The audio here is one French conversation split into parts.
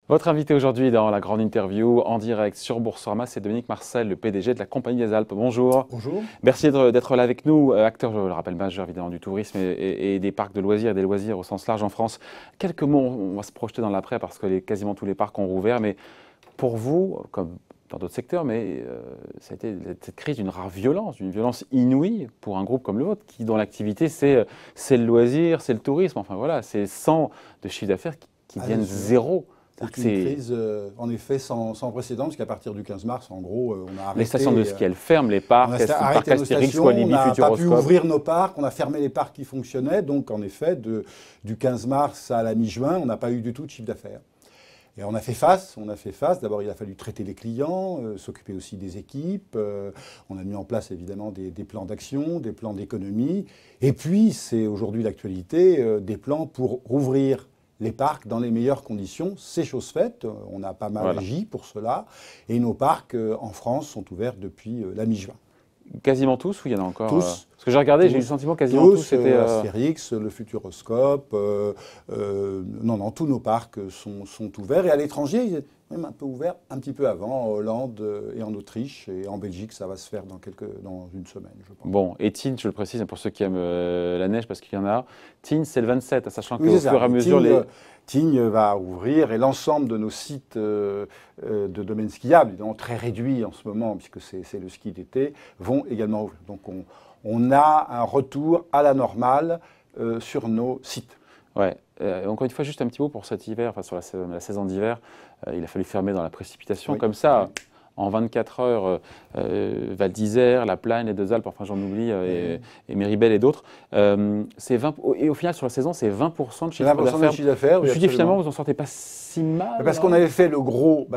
Votre invité aujourd'hui dans la grande interview en direct sur Boursorama, c'est Dominique Marcel, le PDG de la Compagnie des Alpes. Bonjour. Bonjour. Merci d'être là avec nous, acteur, je le rappelle, majeur évidemment du tourisme et des parcs de loisirs et des loisirs au sens large en France. Quelques mots, on va se projeter dans l'après parce que quasiment tous les parcs ont rouvert, mais pour vous, comme dans d'autres secteurs, ça a été cette crise d'une rare violence, d'une violence inouïe pour un groupe comme le vôtre, dont l'activité c'est le loisir, c'est le tourisme, enfin voilà, c'est 100 de chiffre d'affaires qui viennent zéro. C'est une crise, en effet, sans précédent, parce qu'à partir du 15 mars, en gros, on a arrêté... Les stations de ski, elles ferment, les parcs, parcs Astérix, Walibi, Futuroscope. On n'a pas pu ouvrir nos parcs, on a fermé les parcs qui fonctionnaient. Donc, en effet, du 15 mars à la mi-juin, on n'a pas eu du tout de chiffre d'affaires. Et on a fait face. D'abord, il a fallu traiter les clients, s'occuper aussi des équipes. On a mis en place, évidemment, des plans d'action, des plans d'économie. Et puis, c'est aujourd'hui l'actualité, des plans pour rouvrir les parcs dans les meilleures conditions. C'est chose faite, on a pas mal agi pour cela, et nos parcs en France sont ouverts depuis la mi-juin. Quasiment tous, ou il y en a encore Tous. Parce que j'ai regardé, j'ai eu le sentiment quasiment tous c'était... Astérix, le Futuroscope, non, tous nos parcs sont ouverts, et à l'étranger, ils étaient même un peu ouverts un petit peu avant, en Hollande et en Autriche, et en Belgique, ça va se faire dans une semaine, je pense. Bon, et Tignes, je le précise, pour ceux qui aiment la neige, parce qu'il y en a, Tignes, c'est le 27, sachant qu'au fur et à mesure... Tignes va ouvrir, et l'ensemble de nos sites de domaines skiables, évidemment très réduits en ce moment, puisque c'est le ski d'été, vont également ouvrir. Donc on a un retour à la normale sur nos sites. Ouais. Encore une fois, juste un petit mot pour cet hiver, enfin sur la saison d'hiver, il a fallu fermer dans la précipitation, comme ça. Oui. En 24 heures, Val d'Isère, La Plagne, les Deux Alpes, enfin j'en oublie, et Méribel et d'autres. Et au final, sur la saison, c'est 20% de chiffre d'affaires. Je me suis dit, finalement, vous n'en sortez pas si mal. Parce qu'on avait fait le gros,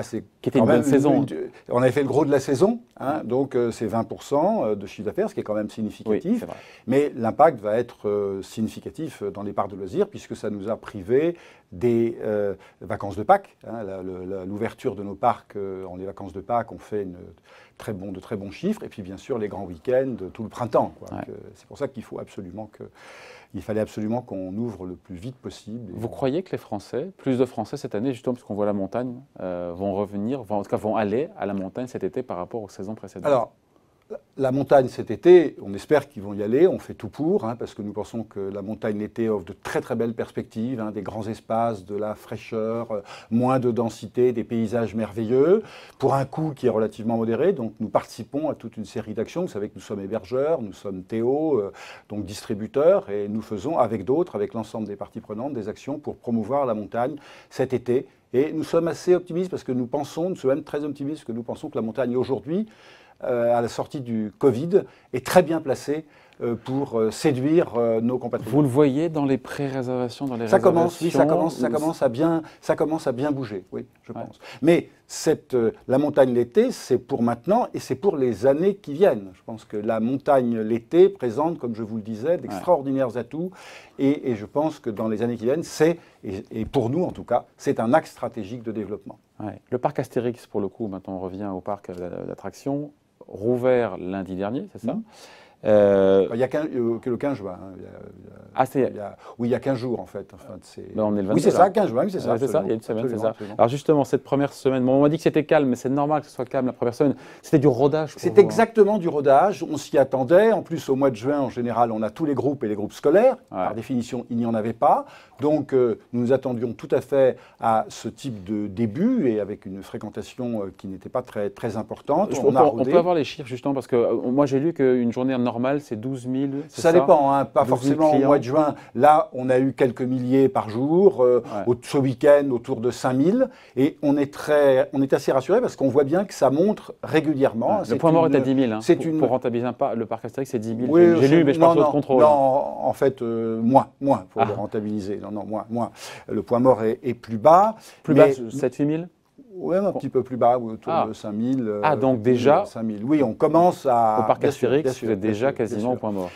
qui était une bonne saison. On avait fait le gros de la saison, hein, donc c'est 20% de chiffre d'affaires, ce qui est quand même significatif. Oui, mais l'impact va être significatif dans les parcs de loisirs, puisque ça nous a privé des vacances de Pâques. Hein, l'ouverture de nos parcs en les vacances de Pâques, on fait de très bons chiffres, et puis bien sûr les grands week-ends, tout le printemps. Ouais. C'est pour ça qu'il fallait absolument qu'on ouvre le plus vite possible. Vous croyez que les Français, plus de Français cette année, justement parce qu'on voit la montagne, vont revenir, en tout cas vont aller à la montagne cet été par rapport aux saisons précédentes? Alors, la montagne cet été, on espère qu'ils vont y aller, on fait tout pour, hein, parce que nous pensons que la montagne l'été offre de très belles perspectives, hein, des grands espaces, de la fraîcheur, moins de densité, des paysages merveilleux, pour un coût qui est relativement modéré. Donc nous participons à toute une série d'actions. Vous savez que nous sommes hébergeurs, nous sommes Théo, donc distributeurs, et nous faisons avec d'autres, avec l'ensemble des parties prenantes, des actions pour promouvoir la montagne cet été. Et nous sommes assez optimistes parce que nous sommes même très optimistes parce que nous pensons que la montagne aujourd'hui, à la sortie du Covid, est très bien placée pour séduire nos compatriotes. Vous le voyez dans les pré-réservations, dans les réservations? Ça commence à bien bouger, oui, je pense. Mais la montagne l'été, c'est pour maintenant et c'est pour les années qui viennent. Je pense que la montagne l'été présente, comme je vous le disais, d'extraordinaires atouts, et je pense que dans les années qui viennent, et pour nous en tout cas, c'est un axe stratégique de développement. Ouais. Le parc Astérix, pour le coup, maintenant on revient au parc d'attractions, rouvert lundi dernier, c'est ça? Il y a que le 15 juin. Oui, il y a 15 jours en fait. Enfin, on est le 22, oui, c'est ça, 15 juin, oui, c'est ça. C'est ça, il y a une semaine, c'est ça. Alors justement, cette première semaine, on m'a dit que c'était calme, mais c'est normal que ce soit calme la première semaine. C'était du rodage. C'est exactement du rodage, on s'y attendait. En plus, au mois de juin, en général, on a tous les groupes et les groupes scolaires. Par définition, il n'y en avait pas. Donc, nous nous attendions tout à fait à ce type de début et avec une fréquentation qui n'était pas très importante. On peut avoir les chiffres justement, parce que moi j'ai lu qu'une journée normale, c'est 12 000. Ça dépend, hein, pas forcément au mois de juin. Là, on a eu quelques milliers par jour. Ce week-end, autour de 5 000. Et on est assez rassuré parce qu'on voit bien que ça monte régulièrement. Le point mort est à 10 000. Hein. Pour rentabiliser le parc Astérix, c'est 10 000. Oui, j'ai lu, mais je pense au contrôle. Non, en fait, moins pour le rentabiliser. Non, moins. Le point mort est plus bas. Plus bas, 7-8 000 ? Oui, un petit peu plus bas, autour de 5 000. Donc déjà 5 000. Oui, on commence à... Au parc Astérix, vous êtes déjà quasiment au point mort.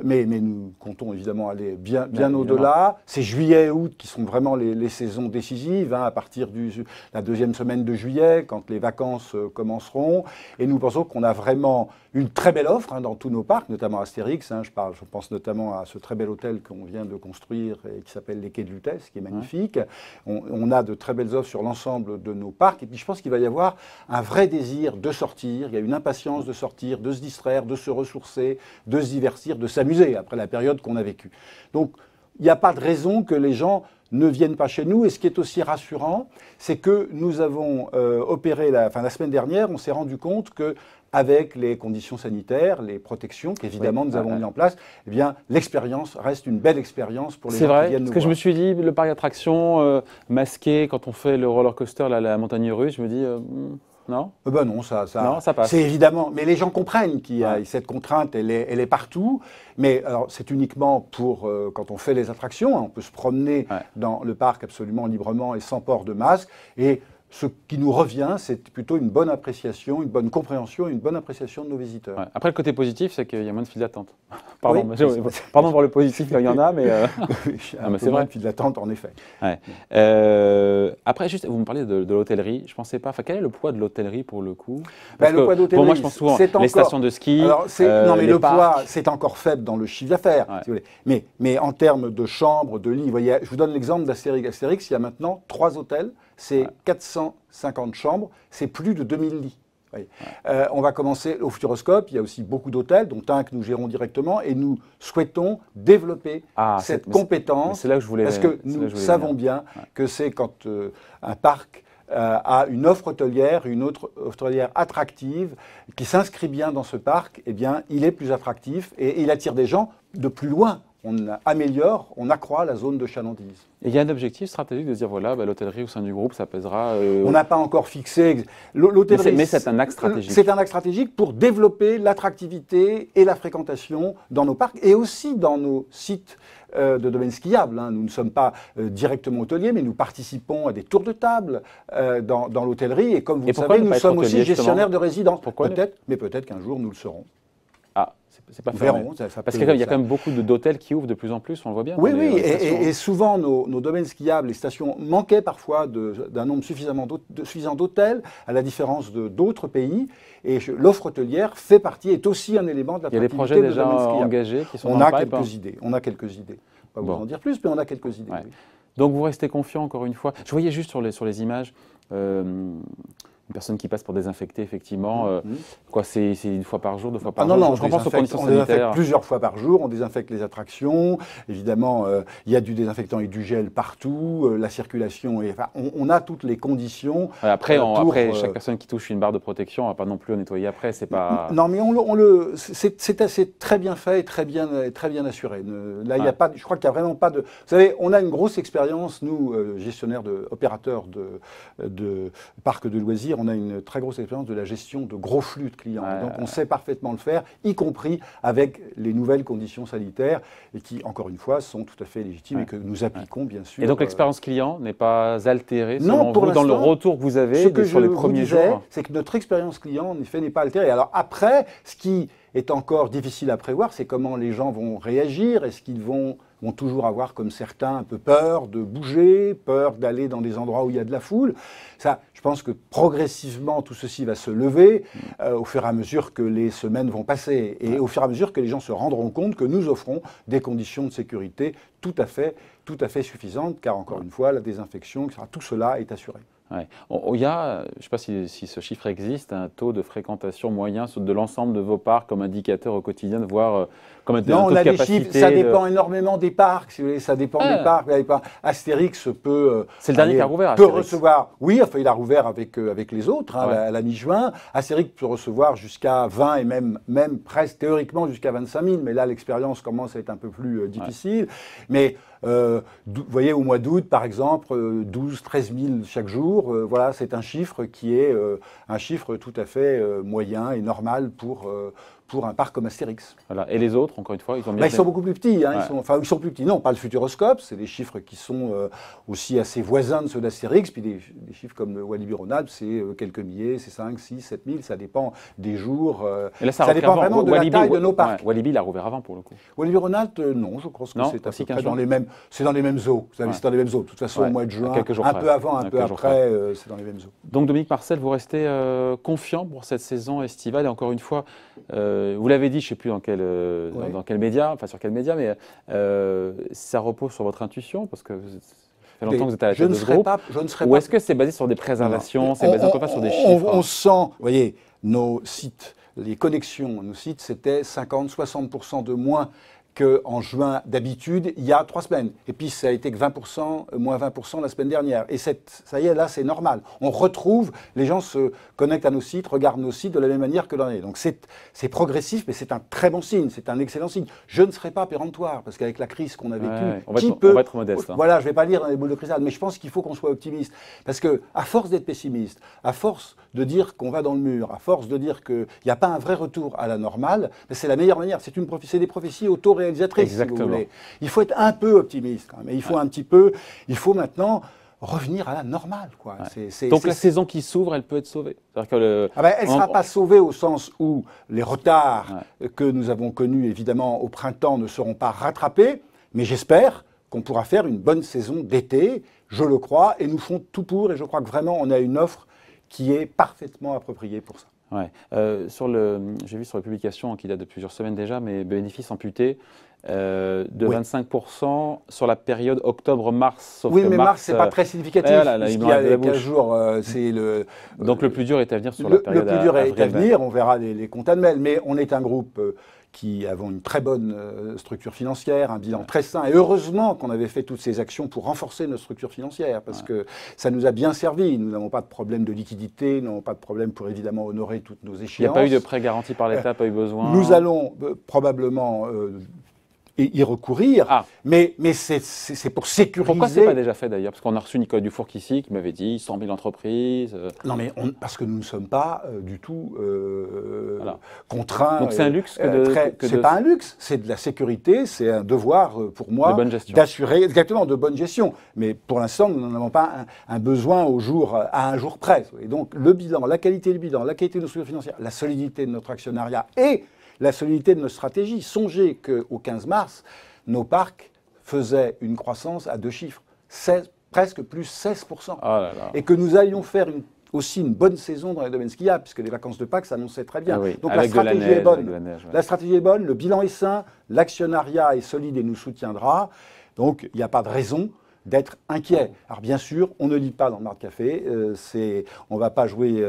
Mais nous comptons évidemment aller bien au-delà. C'est juillet et août qui sont vraiment les saisons décisives, hein, à partir de la deuxième semaine de juillet, quand les vacances commenceront. Et nous pensons qu'on a vraiment une très belle offre, hein, dans tous nos parcs, notamment Astérix. Hein, je pense notamment à ce très bel hôtel qu'on vient de construire et qui s'appelle les Quais de Lutèce, qui est magnifique. On a de très belles offres sur l'ensemble de nos parcs. Et puis je pense qu'il va y avoir un vrai désir de sortir. Il y a une impatience de sortir, de se distraire, de se ressourcer, de se divertir, de s'amuser après la période qu'on a vécue. Donc il n'y a pas de raison que les gens ne viennent pas chez nous. Et ce qui est aussi rassurant, c'est que nous avons opéré la semaine dernière, on s'est rendu compte que avec les conditions sanitaires, les protections qu'évidemment nous avons mis en place, eh bien l'expérience reste une belle expérience pour les gens qui viennent nous voir. C'est vrai, parce que je me suis dit, le parc d'attractions masqué, quand on fait le roller coaster, la montagne russe, je me dis, non. Non, ça passe. C'est évidemment, mais les gens comprennent qu'il y a cette contrainte, elle est partout. Mais alors, c'est uniquement pour quand on fait les attractions. Hein, on peut se promener dans le parc absolument librement et sans port de masque. Et ce qui nous revient, c'est plutôt une bonne appréciation, une bonne compréhension et une bonne appréciation de nos visiteurs. Ouais. Après, le côté positif, c'est qu'il y a moins de files d'attente. Pardon, pardon pour le positif, il y en a, mais... c'est vrai, de files d'attente, en effet. Ouais. Après, juste, vous me parlez de l'hôtellerie. Je ne pensais pas... Quel est le poids de l'hôtellerie pour le coup? Le poids d'hôtellerie, pour moi, je pense souvent les stations de ski, non, mais le parcs. poids, c'est encore faible dans le chiffre d'affaires, si vous voulez. Mais en termes de chambres, de lits, vous voyez, je vous donne l'exemple d'Astérix. Astérix, il y a maintenant 3 hôtels. C'est 450 chambres, c'est plus de 2000 lits. On va commencer au Futuroscope, il y a aussi beaucoup d'hôtels, dont un que nous gérons directement, et nous souhaitons développer cette compétence, là que je voulais, parce que nous savons bien que c'est quand un parc a une offre hôtelière, une autre offre hôtelière attractive, qui s'inscrit bien dans ce parc, eh bien, il est plus attractif et il attire des gens de plus loin. On améliore, on accroît la zone de chalandise. Et il y a un objectif stratégique de dire, voilà, l'hôtellerie au sein du groupe, ça pèsera... On n'a pas encore fixé... l'hôtellerie, mais c'est un axe stratégique. C'est un axe stratégique pour développer l'attractivité et la fréquentation dans nos parcs et aussi dans nos sites de domaines skiables. Hein. Nous ne sommes pas directement hôteliers, mais nous participons à des tours de table dans l'hôtellerie. Et comme vous le savez, nous sommes aussi gestionnaires de résidences. Pourquoi peut-être qu'un jour nous le serons. C'est pas fermé. Parce qu'il y a quand même beaucoup d'hôtels qui ouvrent de plus en plus, on le voit bien. Oui, et souvent nos domaines skiables, les stations manquaient parfois d'un nombre suffisant d'hôtels, à la différence d'autres pays. Et l'offre hôtelière est aussi un élément de l'attractivité. Il y a des projets déjà engagés qui sont on a quelques idées. Pas vous en dire plus, mais on a quelques idées. Ouais. Oui. Donc vous restez confiant encore une fois. Je voyais juste sur les images. Une personne qui passe pour désinfecter, effectivement, c'est une fois par jour, 2 fois par jour? Non, je pense aux conditions on sanitaires. désinfecte plusieurs fois par jour, on désinfecte les attractions, évidemment, il y a du désinfectant et du gel partout, la circulation, on a toutes les conditions. Après, chaque personne qui touche une barre de protection, on ne va pas non plus le nettoyer après, c'est pas... Non, mais c'est très bien fait et très bien assuré. Là, il y a pas, je crois qu'il n'y a vraiment pas de... Vous savez, on a une grosse expérience, nous, gestionnaires, opérateurs de parcs de loisirs, on a une très grosse expérience de la gestion de gros flux de clients. Donc on sait parfaitement le faire, y compris avec les nouvelles conditions sanitaires, et qui, encore une fois, sont tout à fait légitimes et que nous appliquons, bien sûr. Et donc l'expérience client n'est pas altérée selon vous, dans le retour que vous avez sur les premiers jours? C'est que notre expérience client, en effet, n'est pas altérée. Alors après, ce qui est encore difficile à prévoir, c'est comment les gens vont réagir. Est-ce qu'ils vont toujours avoir, comme certains, un peu peur de bouger, peur d'aller dans des endroits où il y a de la foule? Ça, je pense que progressivement, tout ceci va se lever au fur et à mesure que les semaines vont passer et au fur et à mesure que les gens se rendront compte que nous offrons des conditions de sécurité tout à fait suffisantes, car encore une fois, la désinfection, tout cela est assuré. Ouais. Il y a, je ne sais pas si ce chiffre existe, un taux de fréquentation moyen de l'ensemble de vos parcs comme indicateur au quotidien, de voir comme un taux de capacité. Chiffres, ça dépend énormément des parcs, si vous voulez, ça dépend des parcs. Astérix peut... C'est le dernier qui a rouvert, peut recevoir, oui, enfin, il a rouvert avec les autres à la mi-juin. Astérix peut recevoir jusqu'à 20 et même presque théoriquement jusqu'à 25 000, mais là l'expérience commence à être un peu plus difficile. Mais vous voyez, au mois d'août, par exemple, 12 13 000 chaque jour, voilà, c'est un chiffre qui est un chiffre tout à fait moyen et normal pour un parc comme Astérix. Voilà. Et les autres, encore une fois, ils ont bien Ils sont beaucoup plus petits. Hein, ouais. ils sont plus petits. Non, pas le Futuroscope. C'est des chiffres qui sont aussi assez voisins de ceux d'Astérix. Puis des chiffres comme Walibi Rhône-Alpes, c'est quelques milliers, c'est 5, 6, 7 000. Ça dépend des jours. Et là, ça dépend vraiment de la taille de nos parcs. Ouais, Walibi, il a rouvert avant, pour le coup. Walibi Rhône-Alpes, non, je pense que c'est à peu près dans les mêmes. C'est dans les mêmes eaux. Vous savez, c'est dans les mêmes eaux. De toute façon, au mois de juin, un peu avant, un peu après, c'est dans les mêmes eaux. Donc, Dominique Marcel, vous restez confiant pour cette saison estivale. Et encore une fois, vous l'avez dit, je ne sais plus dans quel média, enfin sur quel média, mais ça repose sur votre intuition, parce que ça fait longtemps que vous êtes à la tête de ce groupe. Ou est-ce que c'est basé sur des préservations, c'est basé encore pas sur des chiffres? On sent, vous voyez, nos sites, les connexions, nos sites, c'était 50-60% de moins qu'en juin d'habitude, il y a 3 semaines. Et puis ça a été que 20%, moins 20% la semaine dernière. Et ça y est, là, c'est normal. On retrouve, les gens se connectent à nos sites, regardent nos sites de la même manière que l'an dernier. Donc c'est progressif, mais c'est un très bon signe, c'est un excellent signe. Je ne serai pas péremptoire, parce qu'avec la crise qu'on a vécue, on va être modeste. Hein. Voilà, je ne vais pas lire dans les boules de cristal, mais je pense qu'il faut qu'on soit optimiste. Parce que, à force d'être pessimiste, à force de dire qu'on va dans le mur, à force de dire qu'il n'y a pas un vrai retour à la normale, c'est la meilleure manière. C'est des prophéties auto-réalisatrices, si vous voulez. Il faut être un peu optimiste quand même. Il faut un petit peu. Il faut maintenant revenir à la normale, quoi. Ouais. Donc la saison qui s'ouvre, elle peut être sauvée. Elle ne sera pas sauvée au sens où les retards que nous avons connus évidemment au printemps ne seront pas rattrapés, mais j'espère qu'on pourra faire une bonne saison d'été, je le crois, et nous ferons tout pour, et je crois que vraiment on a une offre qui est parfaitement appropriée pour ça. Ouais. J'ai vu sur les publications qui datent de plusieurs semaines déjà, mais bénéfices amputés de 25% sur la période octobre-mars. Oui, mais mars, ce n'est pas très significatif. Il y a 15 jours, c'est le... Donc le plus dur est à venir sur la période. Le plus dur est à venir, on verra les comptes annuels, mais on est un groupe qui avons une très bonne structure financière, un bilan très sain. Et heureusement qu'on avait fait toutes ces actions pour renforcer notre structure financière, parce que ça nous a bien servi. Nous n'avons pas de problème de liquidité, nous n'avons pas de problème pour évidemment honorer toutes nos échéances. Il n'y a pas eu de prêt garanti par l'État, pas eu besoin. Nous allons probablement y recourir, mais c'est pour sécuriser. Pourquoi ce n'est pas déjà fait d'ailleurs? Parce qu'on a reçu Nicolas Dufourc ici qui m'avait dit 100 000 entreprises. Non, mais parce que nous ne sommes pas du tout contraints. Donc c'est un luxe c'est pas un luxe, c'est de la sécurité, c'est un devoir pour moi d'assurer exactement de bonne gestion. Mais pour l'instant, nous n'en avons pas un besoin à un jour près. Et donc le bilan, la qualité du bilan, la qualité de nos structures financières, la solidité de notre actionnariat et la solidité de notre stratégie. Songez qu'au 15 mars, nos parcs faisaient une croissance à 2 chiffres, presque plus 16%. Oh là là. Et que nous allions faire aussi une bonne saison dans les domaines skiables, puisque les vacances de Pâques s'annonçaient très bien. Donc la stratégie est bonne. La stratégie est bonne, le bilan est sain, l'actionnariat est solide et nous soutiendra. Donc il n'y a pas de raison d'être inquiet. Alors bien sûr, on ne lit pas dans le Marc Café, on ne va pas jouer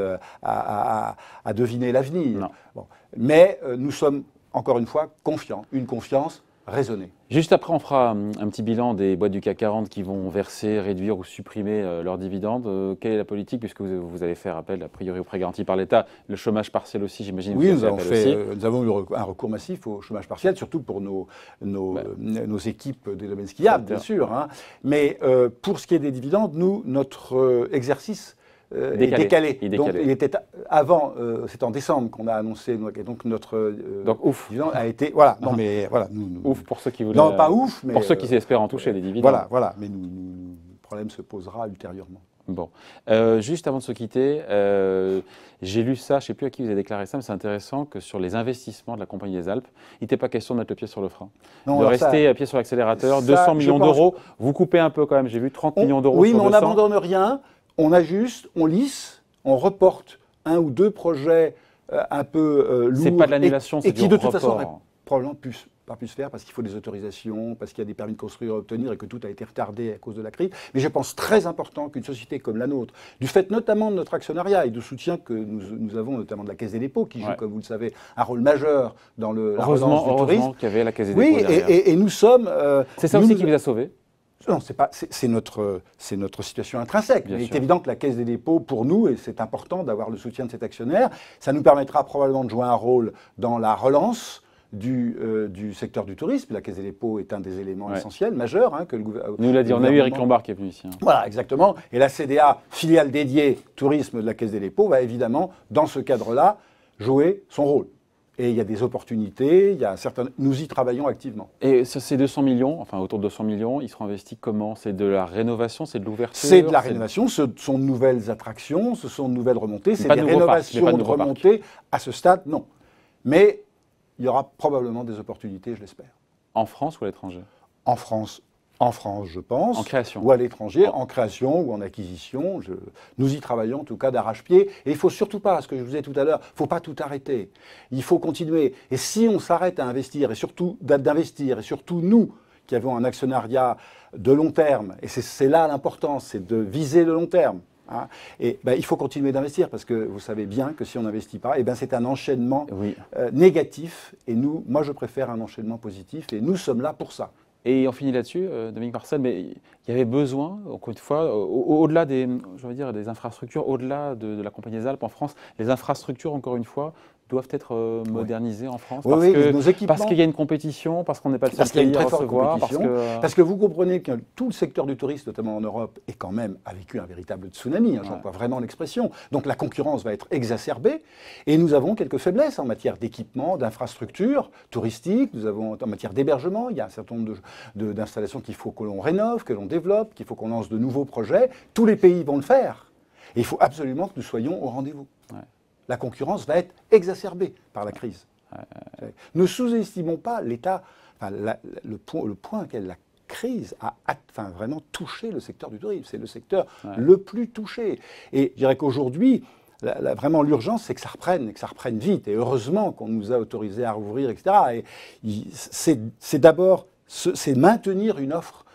à deviner l'avenir. Bon. Mais nous sommes, encore une fois, confiants, une confiance raisonnée. Juste après, on fera un petit bilan des boîtes du CAC 40 qui vont verser, réduire ou supprimer leurs dividendes. Quelle est la politique, puisque vous allez faire appel, a priori, au prêt garanti par l'État, le chômage partiel aussi, j'imagine. Oui, nous avons eu un recours massif au chômage partiel, surtout pour nos équipes des domaines skiables, bien sûr. Hein. Mais pour ce qui est des dividendes, notre exercice est décalé. Donc, il était avant, c'est en décembre qu'on a annoncé, et donc notre dividende a été, voilà, non mais voilà. Ouf pour ceux qui voulaient. Non, pas ouf, mais pour ceux qui espèrent en toucher les dividendes. Voilà, mais le problème se posera ultérieurement. Bon, juste avant de se quitter, j'ai lu ça, je ne sais plus à qui vous avez déclaré ça, mais c'est intéressant que sur les investissements de la Compagnie des Alpes, il n'était pas question de mettre le pied sur le frein, de rester à pied sur l'accélérateur, 200 millions d'euros, vous coupez un peu quand même, j'ai vu 30 millions d'euros. Oui, mais on n'abandonne rien. On ajuste, on lisse, on reporte 1 ou 2 projets un peu lourds. C'est pas de l'annulation, c'est du report. Et qui de toute façon probablement pas pu se faire parce qu'il faut des autorisations, parce qu'il y a des permis de construire à obtenir et que tout a été retardé à cause de la crise. Mais je pense très important qu'une société comme la nôtre, du fait notamment de notre actionnariat et du soutien que nous avons notamment de la Caisse des dépôts, qui joue, comme vous le savez, un rôle majeur dans la relance du tourisme. Heureusement qu'il y avait la Caisse des dépôts. Oui, et nous sommes... c'est ça aussi qui vous a sauvé? Non, c'est notre situation intrinsèque. Il est évident que la Caisse des dépôts, pour nous, et c'est important d'avoir le soutien de cet actionnaire, ça nous permettra probablement de jouer un rôle dans la relance du secteur du tourisme. La Caisse des dépôts est un des éléments essentiels, majeurs. Hein, que le gouvernement... Nous l'a dit, on a eu Eric Lombard qui est venu ici. Hein. Voilà, exactement. Et la CDA, filiale dédiée tourisme de la Caisse des dépôts, va évidemment, dans ce cadre-là, jouer son rôle. Et il y a des opportunités, nous y travaillons activement. Et ces 200 millions, enfin autour de 200 millions, ils seront investis comment? C'est de la rénovation, c'est de l'ouverture? C'est de la rénovation, ce sont de nouvelles attractions, ce sont de nouvelles remontées, c'est des rénovations de remontées. À ce stade, non. Mais il y aura probablement des opportunités, je l'espère. En France ou à l'étranger? En France, je pense. En création. Ou à l'étranger, en création ou en acquisition. Nous y travaillons en tout cas d'arrache-pied. Et il ne faut surtout pas, ce que je vous disais tout à l'heure, il ne faut pas tout arrêter. Il faut continuer. Et si on s'arrête à investir, et surtout d'investir, et surtout nous, qui avons un actionnariat de long terme, et c'est là l'importance, c'est de viser le long terme. Hein, et il faut continuer d'investir parce que vous savez bien que si on n'investit pas, c'est un enchaînement négatif. Et moi, je préfère un enchaînement positif. Et nous sommes là pour ça. Et on finit là-dessus, Dominique Marcel, mais il y avait besoin, encore une fois, au-delà des infrastructures, au-delà de la Compagnie des Alpes en France, les infrastructures, encore une fois, doivent être modernisées en France parce qu'il y a une compétition, parce qu'on n'est pas le seul pays à recevoir. Parce que vous comprenez que tout le secteur du tourisme, notamment en Europe, est quand même a vécu un véritable tsunami, j'emploie vraiment l'expression. Donc la concurrence va être exacerbée et nous avons quelques faiblesses en matière d'équipement, d'infrastructures touristiques, nous avons en matière d'hébergement, il y a un certain nombre d'installations qu'il faut que l'on rénove, que l'on développe, qu'il faut qu'on lance de nouveaux projets. Tous les pays vont le faire. Et il faut absolument que nous soyons au rendez-vous. Ouais. La concurrence va être exacerbée par la crise. Ne sous-estimons pas l'État, le point auquel la crise a vraiment touché le secteur du tourisme. C'est le secteur le plus touché. Et je dirais qu'aujourd'hui, vraiment l'urgence, c'est que ça reprenne vite. Et heureusement qu'on nous a autorisé à rouvrir, etc. Et c'est d'abord maintenir une offre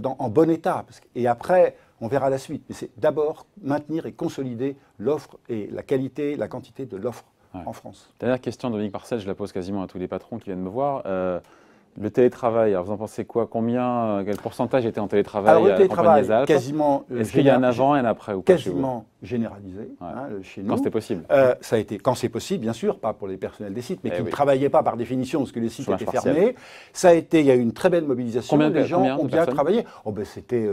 en bon état. Et après, on verra la suite. Mais c'est d'abord maintenir et consolider l'offre et la qualité, la quantité de l'offre en France. Dernière question, Dominique Marcel, je la pose quasiment à tous les patrons qui viennent me voir. Le télétravail, alors vous en pensez quoi? Quel pourcentage était en télétravail? Alors le télétravail, quasiment est-ce qu'il y a un avant et un après ou pas quasiment généralisé chez nous. Quand c'était possible. Ça a été quand c'est possible, bien sûr, pas pour les personnels des sites, mais qui ne travaillaient pas par définition parce que les sites étaient fermés. Ça a été, il y a eu une très belle mobilisation. Les gens ont bien travaillé. C'était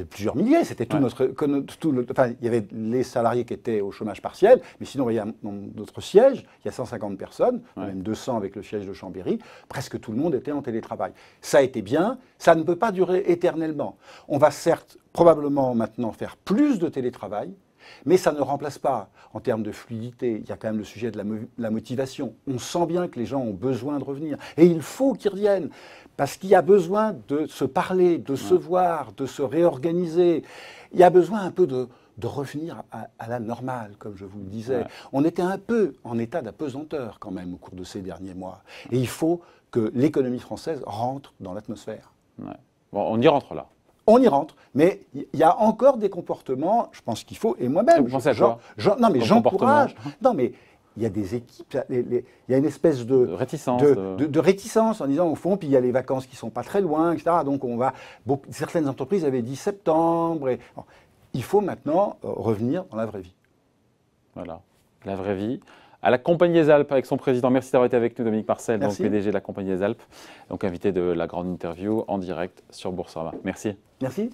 plusieurs milliers. C'était tout enfin, il y avait les salariés qui étaient au chômage partiel, mais sinon, il y a notre siège, il y a 150 personnes, même 200 avec le siège de Chambéry. Presque tout le monde était en télétravail. Ça a été bien, ça ne peut pas durer éternellement. On va certes probablement maintenant faire plus de télétravail, mais ça ne remplace pas, en termes de fluidité, il y a quand même le sujet de la motivation. On sent bien que les gens ont besoin de revenir. Et il faut qu'ils reviennent, parce qu'il y a besoin de se parler, de se voir, de se réorganiser. Il y a besoin un peu de revenir à la normale, comme je vous le disais. On était un peu en état d'apesanteur quand même au cours de ces derniers mois. Et il faut que l'économie française rentre dans l'atmosphère. Bon, on y rentre là. On y rentre, mais il y a encore des comportements, je pense qu'il faut, et moi-même, j'encourage. Non, mais il y a des équipes, il y a une espèce de réticence en disant, au fond, puis il y a les vacances qui ne sont pas très loin, etc. Donc certaines entreprises avaient dit septembre. Il faut maintenant revenir dans la vraie vie. Voilà, la vraie vie. À la Compagnie des Alpes, avec son président. Merci d'avoir été avec nous, Dominique Marcel, donc PDG de la Compagnie des Alpes, donc invité de la grande interview en direct sur Boursorama. Merci. Merci.